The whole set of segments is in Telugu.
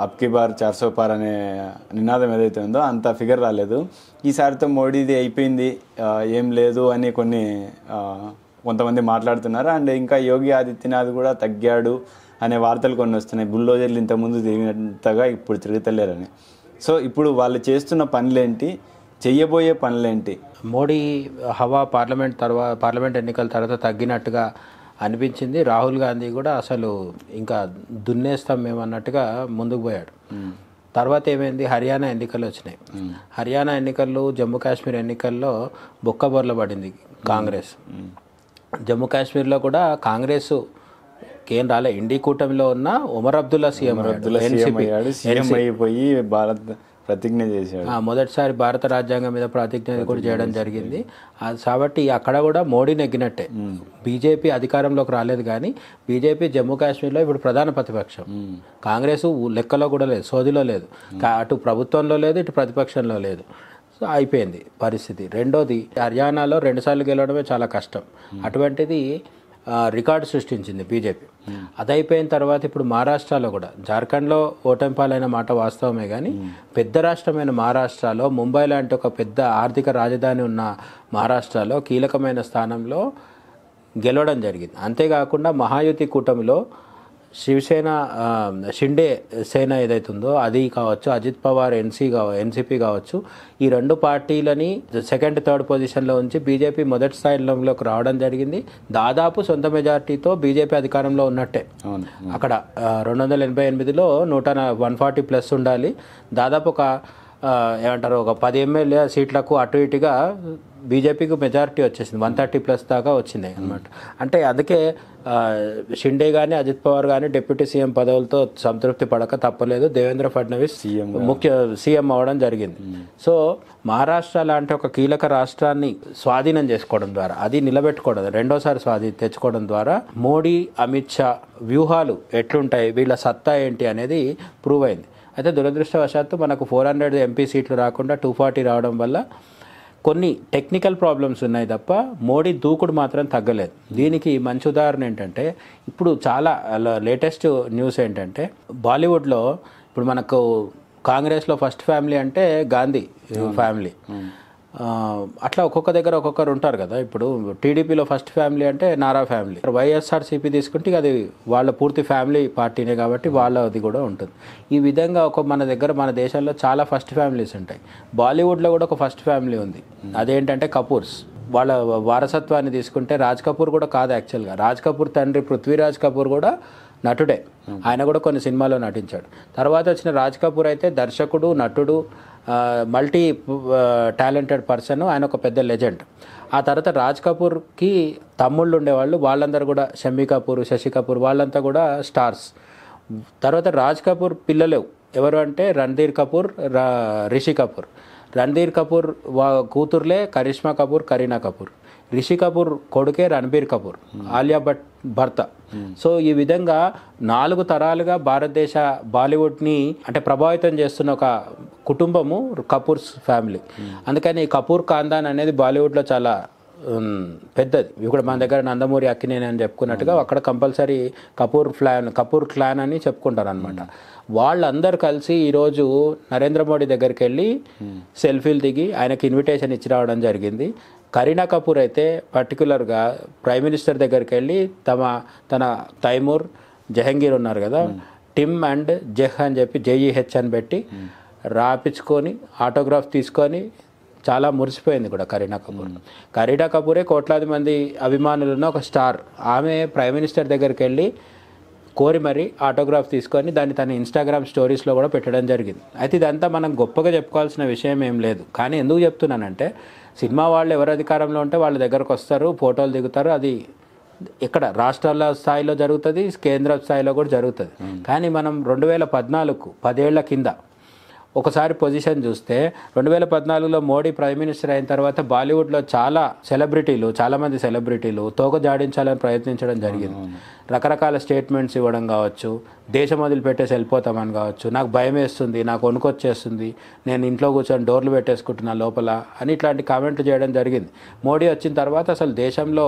అబ్కి బార్ 400 పార్ అనే నినాదం ఏదైతే ఉందో అంత ఫిగర్ రాలేదు. ఈసారితో మోడీది అయిపోయింది, ఏం లేదు అని కొంతమంది మాట్లాడుతున్నారు. అండ్ ఇంకా యోగి ఆదిత్యనాథ్ కూడా తగ్గాడు అనే వార్తలు కొన్ని వస్తున్నాయి. బుల్డోజర్లు ఇంతకుముందు తిరిగినంతగా ఇప్పుడు తిరుగుతలేరని. సో ఇప్పుడు వాళ్ళు చేస్తున్న పనులేంటి, చెయ్యబోయే పనులేంటి? మోడీ హవా పార్లమెంట్ ఎన్నికల తర్వాత తగ్గినట్టుగా అనిపించింది. రాహుల్ గాంధీ కూడా అసలు ఇంకా దున్నేస్తాం మేము అన్నట్టుగా ముందుకు పోయాడు. తర్వాత ఏమైంది, హర్యానా ఎన్నికలు వచ్చినాయి. హర్యానా ఎన్నికల్లో, జమ్మూ కాశ్మీర్ ఎన్నికల్లో బొక్కబొర్ల పడింది కాంగ్రెస్. జమ్మూ కాశ్మీర్లో కూడా కాంగ్రెస్ ఏం రాలే. ఇండి కూటమిలో ఉన్న ఒమర్ అబ్దుల్లా సీఎం అయిపోయి భారత్ ప్రతిజ్ఞ చేశాడు. మొదటిసారి భారత రాజ్యాంగం మీద ప్రతిజ్ఞ కూడా చేయడం జరిగింది. కాబట్టి అక్కడ కూడా మోడీ నెగ్గినట్టే. బీజేపీ అధికారంలోకి రాలేదు, కానీ బీజేపీ జమ్మూ కాశ్మీర్లో ఇప్పుడు ప్రధాన ప్రతిపక్షం. కాంగ్రెస్ లెక్కలో కూడా లేదు, సోదిలో లేదు, అటు ప్రభుత్వంలో లేదు, ఇటు ప్రతిపక్షంలో లేదు. సో అయిపోయింది పరిస్థితి. రెండోది, హర్యానాలో 2 సార్లు గెలవడమే చాలా కష్టం. అటువంటిది రికార్డు సృష్టించింది బీజేపీ. అదైపోయిన తర్వాత ఇప్పుడు మహారాష్ట్రలో కూడా, జార్ఖండ్లో ఓటమి పాలైన మాట వాస్తవమే, కానీ పెద్ద రాష్ట్రమైన మహారాష్ట్రలో, ముంబై లాంటి ఒక పెద్ద ఆర్థిక రాజధాని ఉన్న మహారాష్ట్రలో కీలకమైన స్థానంలో గెలవడం జరిగింది. అంతేకాకుండా మహాయుతి కూటమిలో శివసేన, షిండే సేన ఏదైతుందో అది కావచ్చు, అజిత్ పవార్ ఎన్సీపీ కావచ్చు, ఈ 2 పార్టీలని సెకండ్, థర్డ్ పొజిషన్లో ఉంచి బీజేపీ మొదటి స్థాయిలోకి రావడం జరిగింది. దాదాపు సొంత మెజార్టీతో బీజేపీ అధికారంలో ఉన్నట్టే. అక్కడ 288లో 140+ ఉండాలి. దాదాపు ఒక ఏమంటారు, ఒక 10 ఎమ్మెల్యే సీట్లకు అటు ఇటుగా బీజేపీకి మెజారిటీ వచ్చేసింది. 130+ దాకా వచ్చింది అనమాట. అంటే అందుకే షిండే కానీ, అజిత్ పవార్ కానీ డిప్యూటీ సీఎం పదవులతో సంతృప్తి పడక తప్పలేదు. దేవేంద్ర ఫడ్నవీస్ సీఎం అవ్వడం జరిగింది. సో మహారాష్ట్ర లాంటి ఒక కీలక రాష్ట్రాన్ని స్వాధీనం చేసుకోవడం ద్వారా, అది నిలబెట్టుకోవడం, రెండోసారి తెచ్చుకోవడం ద్వారా మోడీ, అమిత్ షా వ్యూహాలు ఎట్లుంటాయి, వీళ్ళ సత్తా ఏంటి అనేది ప్రూవ్ అయింది. అయితే దురదృష్టవశాత్తు మనకు 400 ఎంపీ సీట్లు రాకుండా 240 రావడం వల్ల కొన్ని టెక్నికల్ ప్రాబ్లమ్స్ ఉన్నాయి తప్ప మోడీ దూకుడు మాత్రం తగ్గలేదు. దీనికి మంచి ఉదాహరణ ఏంటంటే, ఇప్పుడు చాలా లేటెస్ట్ న్యూస్ ఏంటంటే, బాలీవుడ్లో ఇప్పుడు మనకు కాంగ్రెస్లో ఫస్ట్ ఫ్యామిలీ అంటే గాంధీ ఫ్యామిలీ. అట్లా ఒక్కొక్క దగ్గర ఒక్కొక్కరు ఉంటారు కదా. ఇప్పుడు టీడీపీలో ఫస్ట్ ఫ్యామిలీ అంటే నారా ఫ్యామిలీ. వైఎస్ఆర్సీపీ తీసుకుంటే అది వాళ్ళ పూర్తి ఫ్యామిలీ పార్టీనే కాబట్టి వాళ్ళది కూడా ఉంటుంది. ఈ విధంగా మన దేశంలో చాలా ఫస్ట్ ఫ్యామిలీస్ ఉంటాయి. బాలీవుడ్లో కూడా ఒక ఫస్ట్ ఫ్యామిలీ ఉంది. అదేంటంటే కపూర్స్. వాళ్ళ వారసత్వాన్ని తీసుకుంటే రాజ్ కపూర్ కూడా కాదు యాక్చువల్గా. రాజ్ కపూర్ తండ్రి పృథ్వీరాజ్ కపూర్ కూడా నటుడే. ఆయన కూడా కొన్ని సినిమాల్లో నటించాడు. తర్వాత వచ్చిన రాజ్ కపూర్ అయితే దర్శకుడు, నటుడు, మల్టీ టాలెంటెడ్ పర్సన్. ఆయన ఒక పెద్ద లెజెండ్. ఆ తర్వాత రాజ్ కపూర్కి తమ్ముళ్ళు ఉండేవాళ్ళు, వాళ్ళందరూ కూడా షమ్మి కపూర్, శశి కపూర్, వాళ్ళంతా కూడా స్టార్స్. తర్వాత రాజ్ కపూర్ పిల్లలు ఎవరు అంటే రణ్ధీర్ కపూర్, రిషి కపూర్. రణ్ధీర్ కపూర్ కూతుర్లే కరిష్మా కపూర్, కరీనా కపూర్. రిషి కపూర్ కొడుకే రణబీర్ కపూర్, ఆలియా భట్ భర్త. సో ఈ విధంగా 4 తరాలుగా భారతదేశ బాలీవుడ్ని అంటే ప్రభావితం చేస్తున్న ఒక కుటుంబము కపూర్స్ ఫ్యామిలీ. అందుకని కపూర్ ఖాందాన్ అనేది బాలీవుడ్లో చాలా పెద్దది. ఇప్పుడు మన దగ్గర నందమూరి అక్కినేని అని చెప్పుకున్నట్టుగా అక్కడ కంపల్సరీ కపూర్ క్లాన్ అని చెప్పుకుంటారు అనమాట. వాళ్ళందరూ కలిసి ఈరోజు నరేంద్ర మోడీ దగ్గరికి వెళ్ళి సెల్ఫీలు దిగి ఆయనకి ఇన్విటేషన్ ఇచ్చి రావడం జరిగింది. కరీనా కపూర్ అయితే పర్టికులర్గా ప్రైమ్ మినిస్టర్ దగ్గరికి వెళ్ళి తన తైమూర్, జహంగీర్ ఉన్నారు కదా, టిమ్ అండ్ జెహ్ అని చెప్పి జేఈహెచ్ అని పెట్టి రాపించుకొని ఆటోగ్రాఫ్ తీసుకొని చాలా మురిసిపోయింది కూడా కరీనా కపూర్. కరీనా కపూరే కోట్లాది మంది అభిమానులున్న ఒక స్టార్. ఆమె ప్రైమ్ మినిస్టర్ దగ్గరికి వెళ్ళి కోరి మరి ఆటోగ్రాఫ్ తీసుకొని దాన్ని తన ఇన్స్టాగ్రామ్ స్టోరీస్లో కూడా పెట్టడం జరిగింది. అయితే ఇదంతా మనం గొప్పగా చెప్పుకోవాల్సిన విషయం ఏం లేదు. కానీ ఎందుకు చెప్తున్నానంటే, సినిమా వాళ్ళు ఎవరు అధికారంలో ఉంటే వాళ్ళ దగ్గరకు వస్తారు, ఫోటోలు దిగుతారు. అది ఇక్కడ రాష్ట్రాల స్థాయిలో జరుగుతుంది, కేంద్ర స్థాయిలో కూడా జరుగుతుంది. కానీ మనం 2014 10 ఏళ్ల కింద ఒకసారి పొజిషన్ చూస్తే 2014లో మోడీ ప్రైమ్ మినిస్టర్ అయిన తర్వాత బాలీవుడ్లో చాలామంది సెలబ్రిటీలు తోక జాడించాలని ప్రయత్నించడం జరిగింది. రకరకాల స్టేట్మెంట్స్ ఇవ్వడం కావచ్చు, దేశం వదిలిపెట్టేసి వెళ్ళిపోతామని కావచ్చు, నాకు భయం వేస్తుంది, నాకు వణుకొచ్చేస్తుంది, నేను ఇంట్లో కూర్చొని డోర్లు పెట్టేసుకుంటున్నా లోపల అని ఇట్లాంటి కామెంట్లు చేయడం జరిగింది. మోడీ వచ్చిన తర్వాత అసలు దేశంలో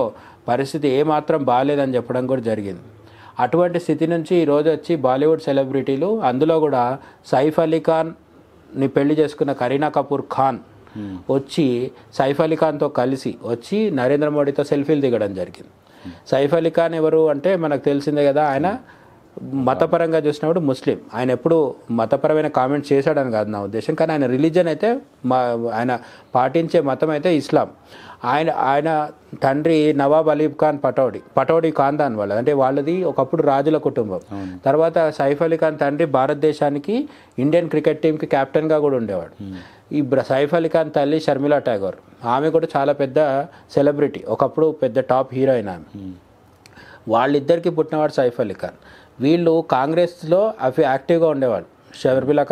పరిస్థితి ఏమాత్రం బాగాలేదని చెప్పడం కూడా జరిగింది. అటువంటి స్థితి నుంచి ఈరోజు వచ్చి బాలీవుడ్ సెలబ్రిటీలు, అందులో కూడా సైఫ్ అలీ ఖాన్ని పెళ్లి చేసుకున్న కరీనా కపూర్ ఖాన్ వచ్చి సైఫ్ అలీ ఖాన్తో కలిసి వచ్చి నరేంద్ర మోడీతో సెల్ఫీలు దిగడం జరిగింది. సైఫ్ అలీ ఖాన్ ఎవరు అంటే మనకు తెలిసిందే కదా, ఆయన మతపరంగా చూసినప్పుడు ముస్లిం. ఆయన ఎప్పుడు మతపరమైన కామెంట్స్ చేశాడని కాదు నా ఉద్దేశం, కానీ ఆయన రిలీజన్ అయితే ఆయన పాటించే మతం అయితే ఇస్లాం. ఆయన తండ్రి నవాబ్ అలీబ్ ఖాన్ పటౌడీ ఖాన్దాన్ వాళ్ళది, అంటే వాళ్ళది ఒకప్పుడు రాజుల కుటుంబం. తర్వాత సైఫ్ అలీ ఖాన్ తండ్రి భారతదేశానికి ఇండియన్ క్రికెట్ టీంకి కెప్టెన్గా కూడా ఉండేవాడు. ఈ సైఫ్ అలీ ఖాన్ తల్లి షర్మిలా ఠాగూర్, ఆమె కూడా చాలా పెద్ద సెలబ్రిటీ, ఒకప్పుడు పెద్ద టాప్ హీరోయిన్ ఆమె. వాళ్ళిద్దరికి పుట్టినవాడు సైఫ్ అలీ ఖాన్. వీళ్ళు కాంగ్రెస్లో అవి యాక్టివ్గా ఉండేవాళ్ళు. షర్మిలా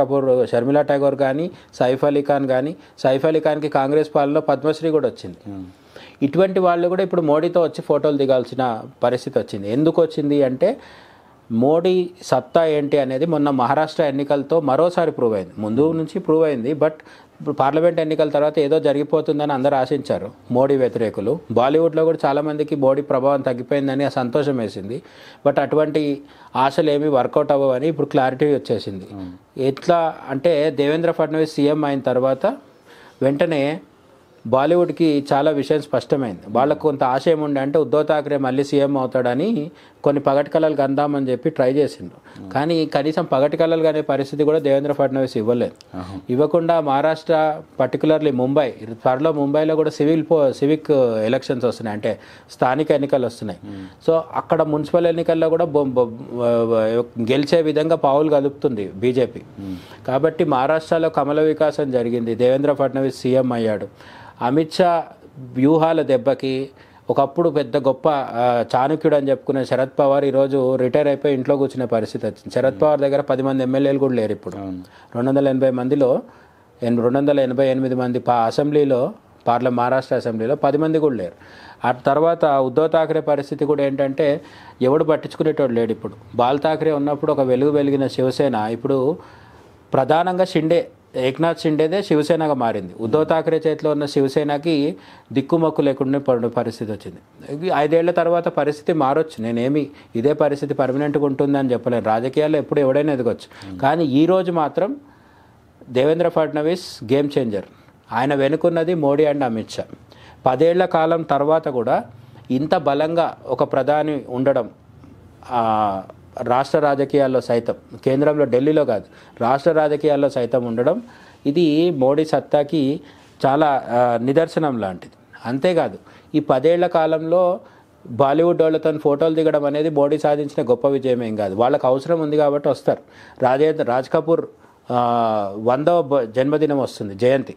ఠాగూర్ కానీ సైఫ్ అలీ ఖాన్ కానీ, సైఫ్ అలీ ఖాన్కి కాంగ్రెస్ పాలనలో పద్మశ్రీ కూడా వచ్చింది. ఇటువంటి వాళ్ళు కూడా ఇప్పుడు మోడీతో వచ్చి ఫోటోలు దిగాల్సిన పరిస్థితి వచ్చింది. ఎందుకు వచ్చింది అంటే మోడీ సత్తా ఏంటి అనేది మొన్న మహారాష్ట్ర ఎన్నికలతో మరోసారి ప్రూవ్ అయింది. ముందు నుంచి ప్రూవ్ అయింది, బట్ ఇప్పుడు పార్లమెంట్ ఎన్నికల తర్వాత ఏదో జరిగిపోతుందని అందరూ ఆశించారు మోడీ వ్యతిరేకులు. బాలీవుడ్లో కూడా చాలామందికి మోడీ ప్రభావం తగ్గిపోయిందని ఆ సంతోషం వేసింది. బట్ అటువంటి ఆశలు ఏమీ వర్కౌట్ అవ్వవని ఇప్పుడు క్లారిటీ వచ్చేసింది. ఎట్లా అంటే దేవేంద్ర ఫడ్నవీస్ సీఎం అయిన తర్వాత వెంటనే బాలీవుడ్కి చాలా విషయం స్పష్టమైంది. వాళ్ళకు కొంత ఆశ ఏముండే అంటే ఉద్ధవ్ ఠాక్రే మళ్ళీ సీఎం అవుతాడని కొన్ని పగటి కళలు కందామని చెప్పి ట్రై చేసిండ్రు. కానీ కనీసం పగటి కళలు కానీ పరిస్థితి కూడా దేవేంద్ర ఫడ్నవీస్ ఇవ్వలేదు. ఇవ్వకుండా మహారాష్ట్ర, పర్టికులర్లీ ముంబై, త్వరలో ముంబైలో కూడా సివిక్ ఎలక్షన్స్ వస్తున్నాయి, అంటే స్థానిక ఎన్నికలు వస్తున్నాయి. సో అక్కడ మున్సిపల్ ఎన్నికల్లో కూడా గెలిచే విధంగా పావులు కలుపుతుంది బీజేపీ. కాబట్టి మహారాష్ట్రలో కమల వికాసం జరిగింది, దేవేంద్ర ఫడ్నవీస్ సీఎం అయ్యాడు. అమిత్ షా వ్యూహాల దెబ్బకి ఒకప్పుడు పెద్ద గొప్ప చాణక్యుడు అని చెప్పుకునే శరద్ పవార్ ఈరోజు రిటైర్ అయిపోయి ఇంట్లో కూర్చునే పరిస్థితి వచ్చింది. శరద్ పవార్ దగ్గర 10 మంది ఎమ్మెల్యేలు కూడా లేరు ఇప్పుడు. 280 మందిలో 288 మంది అసెంబ్లీలో, మహారాష్ట్ర అసెంబ్లీలో 10 మంది కూడా లేరు. ఆ తర్వాత ఉద్ధవ్ ఠాక్రే పరిస్థితి కూడా ఏంటంటే ఎవడు పట్టించుకునేటోడు లేడు. ఇప్పుడు బాల్ ఠాక్రే ఉన్నప్పుడు ఒక వెలిగిన శివసేన ఇప్పుడు ప్రధానంగా ఏక్నాథ్ షిండేదే శివసేనగా మారింది. ఉద్ధవ్ ఠాక్రే చేతిలో ఉన్న శివసేనకి దిక్కుమక్కు లేకుండా పడిన పరిస్థితి వచ్చింది. 5 ఏళ్ల తర్వాత పరిస్థితి మారొచ్చు, నేనేమి ఇదే పరిస్థితి పర్మనెంట్గా ఉంటుందని చెప్పలేను. రాజకీయాల్లో ఎప్పుడు ఎవడైనా ఎదగొచ్చు. కానీ ఈరోజు మాత్రం దేవేంద్ర ఫడ్నవీస్ గేమ్ చేంజర్. ఆయన వెనుకున్నది మోడీ అండ్ అమిత్ షా. 10 ఏళ్ల కాలం తర్వాత కూడా ఇంత బలంగా ఒక ప్రధాని ఉండడం రాష్ట్ర రాజకీయాల్లో సైతం, కేంద్రంలో ఢిల్లీలో కాదు రాష్ట్ర రాజకీయాల్లో సైతం ఉండడం, ఇది మోడీ సత్తాకి చాలా నిదర్శనం లాంటిది. అంతేకాదు ఈ 10 ఏళ్ల కాలంలో బాలీవుడ్ వాళ్ళతో ఫోటోలు దిగడం అనేది మోడీ సాధించిన గొప్ప విజయం ఏం కాదు. వాళ్ళకి అవసరం ఉంది కాబట్టి వస్తారు. రాజ్ కపూర్ 100వ జన్మదినం వస్తుంది, జయంతి.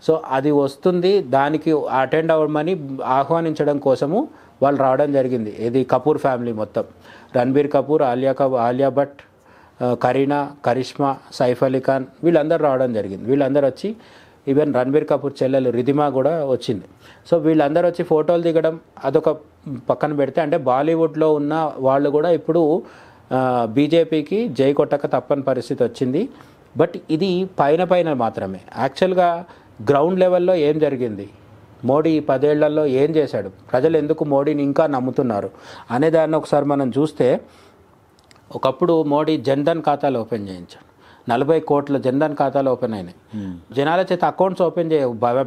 సో అది వస్తుంది, దానికి అటెండ్ అవ్వమని ఆహ్వానించడం కోసము వాళ్ళు రావడం జరిగింది. ఇది కపూర్ ఫ్యామిలీ మొత్తం, రణబీర్ కపూర్, ఆలియా భట్, కరీనా, కరిష్మా, సైఫ్ అలీ ఖాన్, వీళ్ళందరూ రావడం జరిగింది. వీళ్ళందరూ వచ్చి ఈవెన్ రణబీర్ కపూర్ చెల్లెలు రిధిమా కూడా వచ్చింది. సో వీళ్ళందరూ వచ్చి ఫోటోలు దిగడం అదొక పక్కన పెడితే, అంటే బాలీవుడ్లో ఉన్న వాళ్ళు కూడా ఇప్పుడు బీజేపీకి జై కొట్టక తప్పని పరిస్థితి వచ్చింది. బట్ ఇది పైన మాత్రమే. యాక్చువల్గా గ్రౌండ్ లెవెల్లో ఏం జరిగింది, మోడీ 10 ఏళ్లలో ఏం చేశాడు, ప్రజలు ఎందుకు మోడీని ఇంకా నమ్ముతున్నారు అనే దాన్ని ఒకసారి మనం చూస్తే, ఒకప్పుడు మోడీ జన్ధన్ ఖాతాలు ఓపెన్ చేయించాడు. 40 కోట్ల జన్ధన్ ఖాతాలు ఓపెన్ అయినాయి. జనాల చేత అకౌంట్స్ ఓపెన్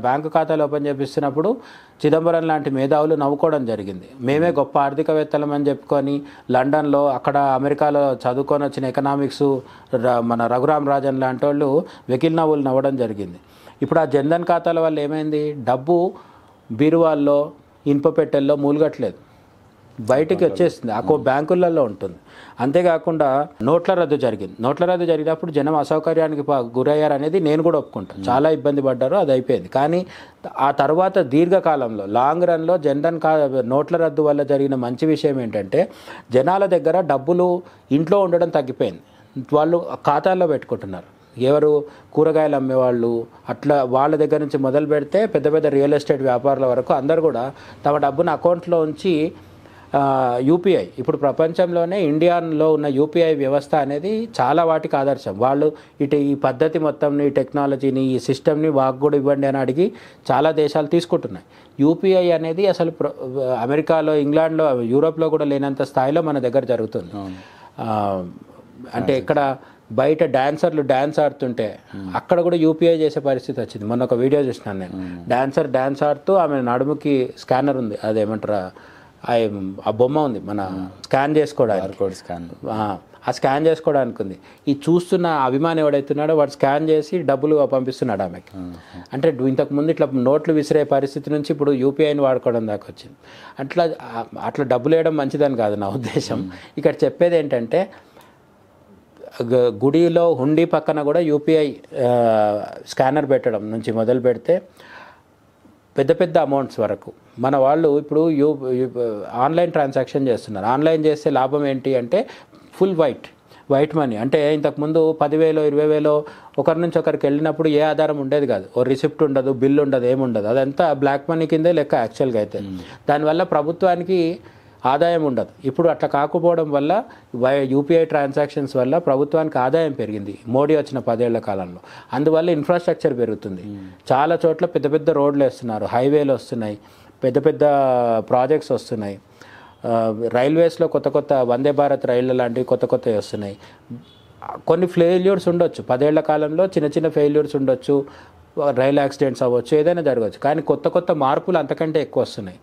బ్యాంకు ఖాతాలు ఓపెన్ చేపిస్తున్నప్పుడు చిదంబరం లాంటి మేధావులు నవ్వుకోవడం జరిగింది. మేమే గొప్ప ఆర్థికవేత్తలమని చెప్పుకొని లండన్లో, అక్కడ అమెరికాలో చదువుకొని వచ్చిన ఎకనామిక్స్ మన రఘురామ్ రాజన్ లాంటి వాళ్ళు వెకిల్ నవ్వులు నవ్వడం జరిగింది. ఇప్పుడు ఆ జన్ధన్ ఖాతాల వల్ల ఏమైంది, డబ్బు బీరువాల్లో, ఇనుప పెట్టెల్లో మూలగట్లేదు, బయటికి వచ్చేస్తుంది, బ్యాంకులలో ఉంటుంది. అంతేకాకుండా నోట్ల రద్దు జరిగింది. నోట్ల రద్దు జరిగినప్పుడు జనం అసౌకర్యానికి గురయ్యారు అనేది నేను కూడా ఒప్పుకుంటాను. చాలా ఇబ్బంది పడ్డారు, అది అయిపోయింది. కానీ ఆ తర్వాత దీర్ఘకాలంలో లాంగ్ రన్లో నోట్ల రద్దు వల్ల జరిగిన మంచి విషయం ఏంటంటే జనాల దగ్గర డబ్బులు ఇంట్లో ఉండడం తగ్గిపోయింది. వాళ్ళు ఖాతాల్లో పెట్టుకుంటున్నారు. ఎవరు కూరగాయలు అమ్మేవాళ్ళు, అట్లా వాళ్ళ దగ్గర నుంచి మొదలు పెడితే పెద్ద పెద్ద రియల్ ఎస్టేట్ వ్యాపారుల వరకు అందరూ కూడా తమ డబ్బును అకౌంట్లో ఉంచి యూపీఐ ఇప్పుడు ప్రపంచంలోనే ఇండియాలో ఉన్న యూపీఐ వ్యవస్థ అనేది చాలా వాటికి ఆదర్శం. వాళ్ళు ఈ పద్ధతి మొత్తం ఈ టెక్నాలజీని ఈ సిస్టమ్ని మాకు కూడా ఇవ్వండి అని అడిగి చాలా దేశాలు తీసుకుంటున్నాయి. యూపీఐ అనేది అసలు అమెరికాలో, ఇంగ్లాండ్లో, యూరోప్లో కూడా లేనంత స్థాయిలో మన దగ్గర జరుగుతుంది. అంటే ఇక్కడ బయట డాన్సర్లు డాన్స్ ఆడుతుంటే అక్కడ కూడా యూపీఐ చేసే పరిస్థితి వచ్చింది. మొన్న ఒక వీడియో చూసినాను నేను. డాన్సర్ డాన్స్ ఆడుతూ ఆమె నడుముకి స్కానర్ ఉంది, అదేమంటారా ఆ బొమ్మ ఉంది మన స్కాన్ చేసుకోవడానికి, ఆ స్కాన్ చేసుకోవడానికి ఉంది. ఈ చూస్తున్న అభిమాని ఎవడైతున్నాడో వాడు స్కాన్ చేసి డబ్బులు పంపిస్తున్నాడు ఆమెకి. అంటే ఇంతకుముందు ఇట్లా నోట్లు విసిరే పరిస్థితి నుంచి ఇప్పుడు యూపీఐని వాడుకోవడం దాకా వచ్చింది. అట్లా డబ్బులు వేయడం మంచిదని కాదు నా ఉద్దేశం. ఇక్కడ చెప్పేది ఏంటంటే గుడిలో హుండీ పక్కన కూడా యూపీఐ స్కానర్ పెట్టడం నుంచి మొదలు పెడితే పెద్ద పెద్ద అమౌంట్స్ వరకు మన వాళ్ళు ఇప్పుడు ఆన్లైన్ ట్రాన్సాక్షన్ చేస్తున్నారు. ఆన్లైన్ చేస్తే లాభం ఏంటి అంటే ఫుల్ వైట్ మనీ. అంటే ఇంతకుముందు 10,000 20,000 ఒకరి నుంచి ఒకరికి వెళ్ళినప్పుడు ఏ ఆధారం ఉండేది కాదు, ఓ రిసిప్ట్ ఉండదు, బిల్ ఉండదు, ఏముండదు. అదంతా బ్లాక్ మనీ కిందే లెక్క యాక్చువల్గా అయితే. దానివల్ల ప్రభుత్వానికి ఆదాయం ఉండదు. ఇప్పుడు అట్లా కాకపోవడం వల్ల యూపీఐ ట్రాన్సాక్షన్స్ వల్ల ప్రభుత్వానికి ఆదాయం పెరిగింది మోడీ వచ్చిన 10 ఏళ్ల కాలంలో. అందువల్ల ఇన్ఫ్రాస్ట్రక్చర్ పెరుగుతుంది. చాలా చోట్ల పెద్ద పెద్ద రోడ్లు వేస్తున్నారు, హైవేలు వస్తున్నాయి, పెద్ద పెద్ద ప్రాజెక్ట్స్ వస్తున్నాయి. రైల్వేస్లో కొత్త వందే భారత్ రైళ్ళు లాంటివి కొత్తవి వస్తున్నాయి. కొన్ని ఫెయిల్యూర్స్ ఉండొచ్చు, 10 ఏళ్ల కాలంలో చిన్న ఫెయిల్యూర్స్ ఉండొచ్చు, రైలు యాక్సిడెంట్స్ అవ్వచ్చు, ఏదైనా జరగవచ్చు. కానీ కొత్త మార్పులు అంతకంటే ఎక్కువ వస్తున్నాయి.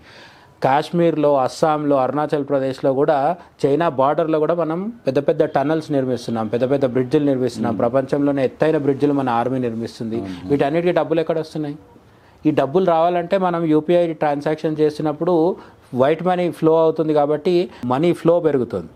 కాశ్మీర్లో, అస్సాంలో, అరుణాచల్ ప్రదేశ్లో కూడా చైనా బార్డర్లో కూడా మనం పెద్ద పెద్ద టనల్స్ నిర్మిస్తున్నాం, పెద్ద పెద్ద బ్రిడ్జిలు నిర్మిస్తున్నాం. ప్రపంచంలోనే ఎత్తైన బ్రిడ్జిలు మన ఆర్మీ నిర్మిస్తుంది. వీటన్నిటికీ డబ్బులు ఎక్కడ వస్తున్నాయి? ఈ డబ్బులు రావాలంటే మనం యూపీఐ ట్రాన్సాక్షన్ చేసినప్పుడు వైట్ మనీ ఫ్లో అవుతుంది కాబట్టి మనీ ఫ్లో పెరుగుతుంది.